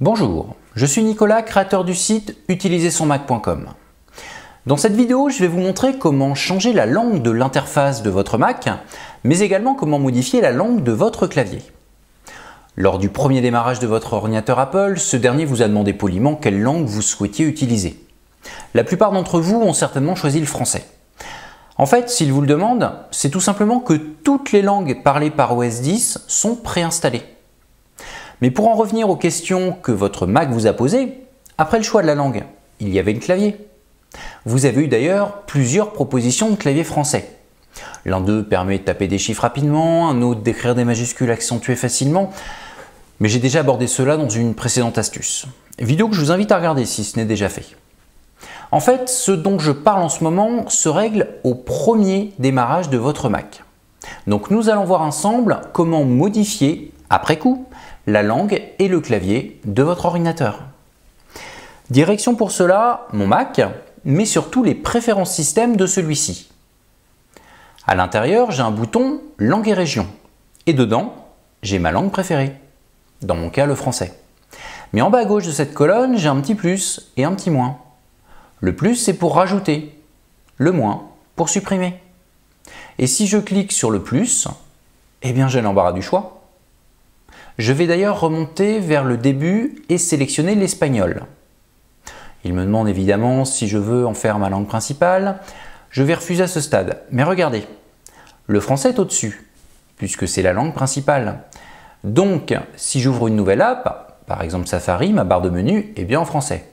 Bonjour, je suis Nicolas, créateur du site utilisersonmac.com. Dans cette vidéo, je vais vous montrer comment changer la langue de l'interface de votre Mac, mais également comment modifier la langue de votre clavier. Lors du premier démarrage de votre ordinateur Apple, ce dernier vous a demandé poliment quelle langue vous souhaitiez utiliser. La plupart d'entre vous ont certainement choisi le français. En fait, s'il vous le demande, c'est tout simplement que toutes les langues parlées par OS X sont préinstallées. Mais pour en revenir aux questions que votre Mac vous a posées, après le choix de la langue, il y avait le clavier. Vous avez eu d'ailleurs plusieurs propositions de clavier français. L'un d'eux permet de taper des chiffres rapidement, un autre d'écrire des majuscules accentuées facilement, mais j'ai déjà abordé cela dans une précédente astuce. Vidéo que je vous invite à regarder si ce n'est déjà fait. En fait, ce dont je parle en ce moment se règle au premier démarrage de votre Mac. Donc nous allons voir ensemble comment modifier, après coup, la langue et le clavier de votre ordinateur. Direction pour cela, mon Mac, mais surtout les préférences système de celui-ci. À l'intérieur, j'ai un bouton Langue et région. Et dedans, j'ai ma langue préférée. Dans mon cas, le français. Mais en bas à gauche de cette colonne, j'ai un petit plus et un petit moins. Le plus, c'est pour rajouter. Le moins, pour supprimer. Et si je clique sur le plus, eh bien j'ai l'embarras du choix. Je vais d'ailleurs remonter vers le début et sélectionner l'espagnol. Il me demande évidemment si je veux en faire ma langue principale. Je vais refuser à ce stade. Mais regardez, le français est au-dessus, puisque c'est la langue principale. Donc, si j'ouvre une nouvelle app, par exemple Safari, ma barre de menu est bien en français.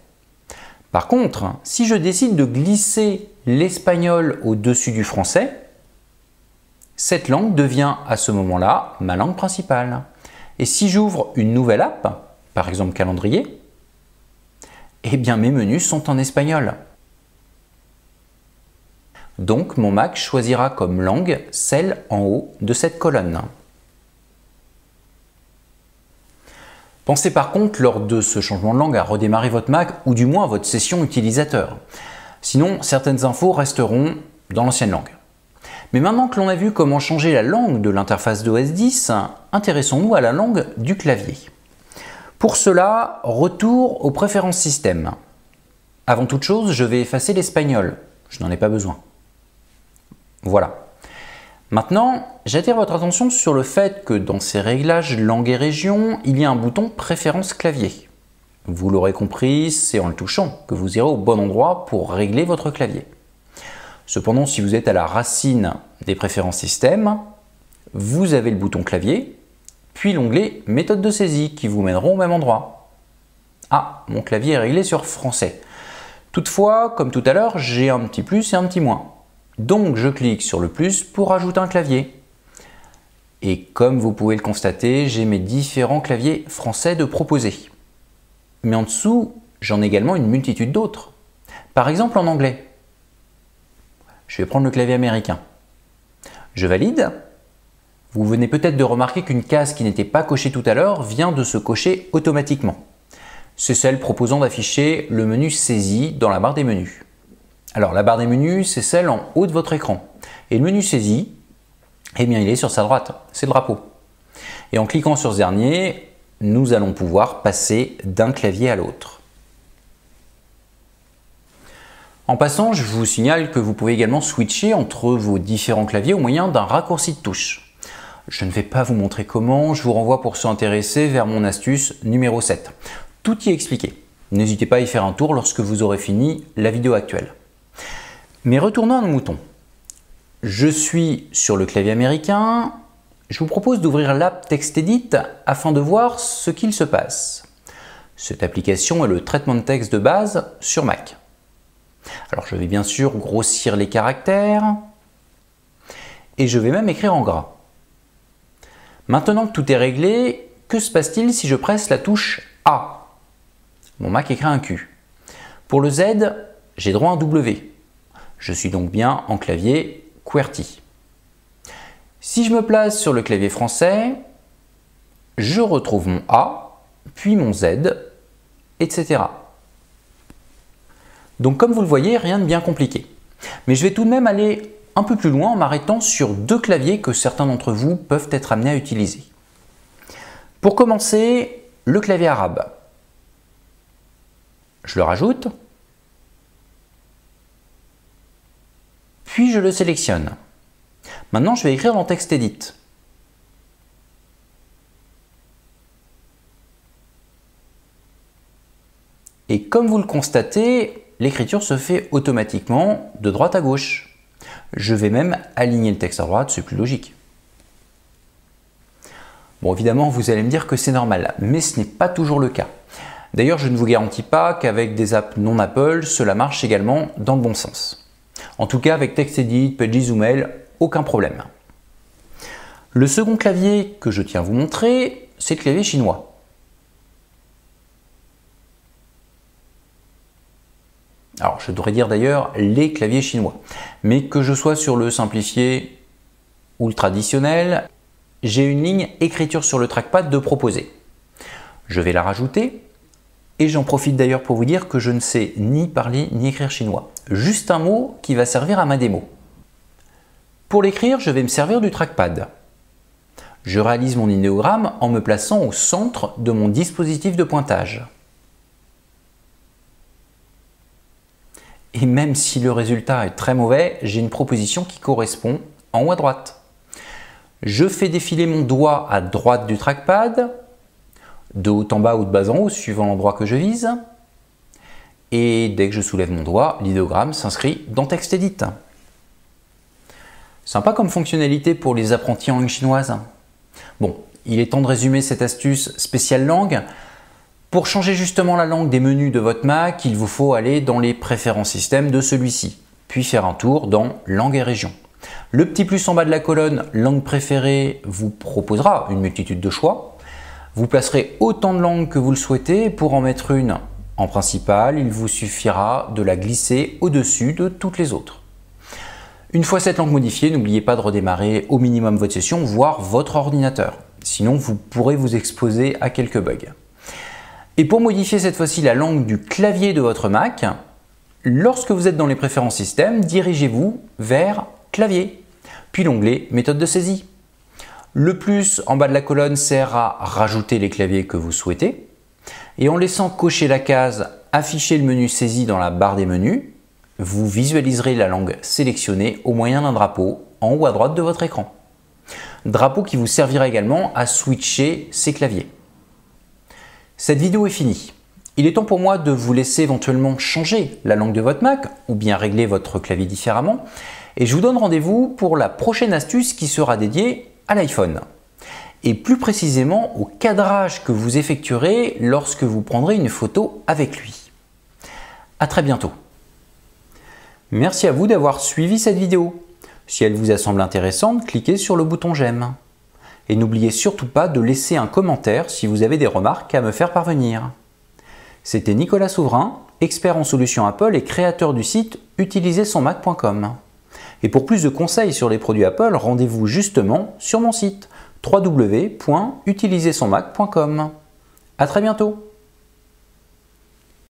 Par contre, si je décide de glisser l'espagnol au-dessus du français, cette langue devient à ce moment-là ma langue principale. Et si j'ouvre une nouvelle app, par exemple calendrier, eh bien mes menus sont en espagnol. Donc mon Mac choisira comme langue celle en haut de cette colonne. Pensez par contre lors de ce changement de langue à redémarrer votre Mac ou du moins votre session utilisateur. Sinon, certaines infos resteront dans l'ancienne langue. Mais maintenant que l'on a vu comment changer la langue de l'interface d'OS X, intéressons-nous à la langue du clavier. Pour cela, retour aux préférences système. Avant toute chose, je vais effacer l'espagnol. Je n'en ai pas besoin. Voilà. Maintenant, j'attire votre attention sur le fait que dans ces réglages langue et région, il y a un bouton préférences clavier. Vous l'aurez compris, c'est en le touchant que vous irez au bon endroit pour régler votre clavier. Cependant, si vous êtes à la racine des préférences système, vous avez le bouton clavier, puis l'onglet méthode de saisie qui vous mèneront au même endroit. Ah, mon clavier est réglé sur français. Toutefois, comme tout à l'heure, j'ai un petit plus et un petit moins. Donc je clique sur le plus pour ajouter un clavier. Et comme vous pouvez le constater, j'ai mes différents claviers français de proposer. Mais en dessous, j'en ai également une multitude d'autres. Par exemple en anglais. Je vais prendre le clavier américain. Je valide. Vous venez peut-être de remarquer qu'une case qui n'était pas cochée tout à l'heure vient de se cocher automatiquement. C'est celle proposant d'afficher le menu saisie dans la barre des menus. Alors la barre des menus, c'est celle en haut de votre écran. Et le menu saisie, eh bien il est sur sa droite, c'est le drapeau. Et en cliquant sur ce dernier, nous allons pouvoir passer d'un clavier à l'autre. En passant, je vous signale que vous pouvez également switcher entre vos différents claviers au moyen d'un raccourci de touche. Je ne vais pas vous montrer comment, je vous renvoie pour ceux intéressés vers mon astuce numéro 7. Tout y est expliqué. N'hésitez pas à y faire un tour lorsque vous aurez fini la vidéo actuelle. Mais retournons à nos moutons. Je suis sur le clavier américain. Je vous propose d'ouvrir l'app TextEdit afin de voir ce qu'il se passe. Cette application est le traitement de texte de base sur Mac. Alors je vais bien sûr grossir les caractères et je vais même écrire en gras. Maintenant que tout est réglé, que se passe-t-il si je presse la touche A? Mon Mac écrit un Q. Pour le Z, j'ai droit à un W. Je suis donc bien en clavier QWERTY. Si je me place sur le clavier français, je retrouve mon A, puis mon Z, etc. Donc comme vous le voyez, rien de bien compliqué. Mais je vais tout de même aller un peu plus loin en m'arrêtant sur deux claviers que certains d'entre vous peuvent être amenés à utiliser. Pour commencer, le clavier arabe. Je le rajoute, puis je le sélectionne. Maintenant, je vais écrire dans TextEdit. Et comme vous le constatez, l'écriture se fait automatiquement de droite à gauche. Je vais même aligner le texte à droite, c'est plus logique. Bon, évidemment, vous allez me dire que c'est normal, mais ce n'est pas toujours le cas. D'ailleurs, je ne vous garantis pas qu'avec des apps non Apple, cela marche également dans le bon sens. En tout cas, avec TextEdit, Pages ou Mail, aucun problème. Le second clavier que je tiens à vous montrer, c'est le clavier chinois. Alors, je devrais dire d'ailleurs les claviers chinois. Mais que je sois sur le simplifié ou le traditionnel, j'ai une ligne écriture sur le trackpad de proposer. Je vais la rajouter et j'en profite d'ailleurs pour vous dire que je ne sais ni parler ni écrire chinois. Juste un mot qui va servir à ma démo. Pour l'écrire, je vais me servir du trackpad. Je réalise mon idéogramme en me plaçant au centre de mon dispositif de pointage. Et même si le résultat est très mauvais, j'ai une proposition qui correspond en haut à droite. Je fais défiler mon doigt à droite du trackpad, de haut en bas ou de bas en haut, suivant l'endroit que je vise. Et dès que je soulève mon doigt, l'idéogramme s'inscrit dans TextEdit. Sympa comme fonctionnalité pour les apprentis en langue chinoise. Bon, il est temps de résumer cette astuce spéciale langue. Pour changer justement la langue des menus de votre Mac, il vous faut aller dans les préférences système de celui-ci, puis faire un tour dans langue et région. Le petit plus en bas de la colonne langue préférée vous proposera une multitude de choix. Vous placerez autant de langues que vous le souhaitez. Pour en mettre une en principal, il vous suffira de la glisser au-dessus de toutes les autres. Une fois cette langue modifiée, n'oubliez pas de redémarrer au minimum votre session, voire votre ordinateur. Sinon, vous pourrez vous exposer à quelques bugs. Et pour modifier cette fois-ci la langue du clavier de votre Mac, lorsque vous êtes dans les préférences système, dirigez-vous vers clavier, puis l'onglet méthode de saisie. Le plus en bas de la colonne sert à rajouter les claviers que vous souhaitez. Et en laissant cocher la case afficher le menu saisi dans la barre des menus, vous visualiserez la langue sélectionnée au moyen d'un drapeau en haut à droite de votre écran. Drapeau qui vous servira également à switcher ces claviers. Cette vidéo est finie. Il est temps pour moi de vous laisser éventuellement changer la langue de votre Mac ou bien régler votre clavier différemment. Et je vous donne rendez-vous pour la prochaine astuce qui sera dédiée à l'iPhone. Et plus précisément au cadrage que vous effectuerez lorsque vous prendrez une photo avec lui. À très bientôt. Merci à vous d'avoir suivi cette vidéo. Si elle vous a semblé intéressante, cliquez sur le bouton j'aime. Et n'oubliez surtout pas de laisser un commentaire si vous avez des remarques à me faire parvenir. C'était Nicolas Souverain, expert en solutions Apple et créateur du site utilisersonmac.com. Et pour plus de conseils sur les produits Apple, rendez-vous justement sur mon site www.utilisersonmac.com. À très bientôt.